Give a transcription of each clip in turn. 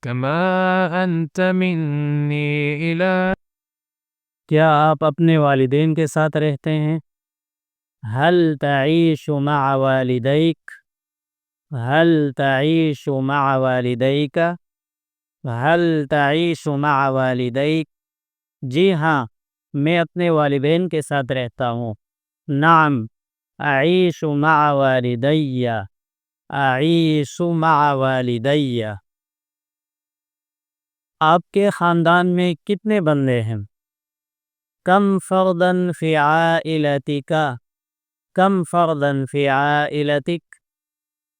كما أنت مني إلى. کیا آپ اپنے والدین کے ساتھ رہتے ہیں؟ هل تعيش مع والديك؟ هل تعيش مع والديك؟ هل تعيش مع والديك؟ جی ہاں، میں اپنے والدین کے ساتھ رہتا ہوں۔ نعم أعيش مع والدي، أعيش مع والدي۔ آپ کے خاندان میں کتنے بندے ہیں؟ کم فردا فی عائلتک؟ کم فردا فی عائلتک؟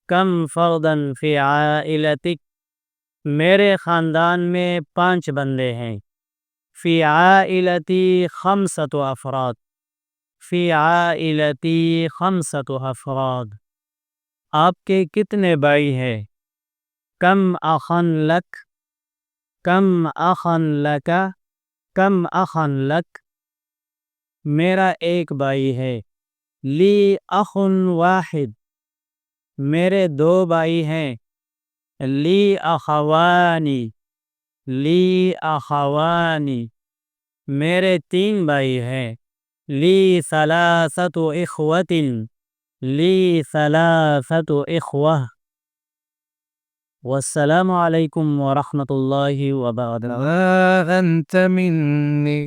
کم فردا فی عائلتک؟ میرے خاندان میں 5 بندے ہیں۔ فی عائلتی 5 افراد۔ فی عائلتی 5 افراد۔ آپ کے کتنے بھائی ہیں؟ کم اخا لک؟ کم اخا لک؟ کم اخا لک؟ میرا ایک بھائی ہے۔ لی اخ واحد۔ میرے 2 بھائی ہیں۔ لی اخوانی۔ لی اخوانی۔ میرے 3 بھائی ہیں۔ لی ثلاثۃ اخوۃ۔ لی ثلاثۃ اخوہ۔ والسلام علیکم ورحمۃ اللہ وبرکاتہ۔ كما أنت مني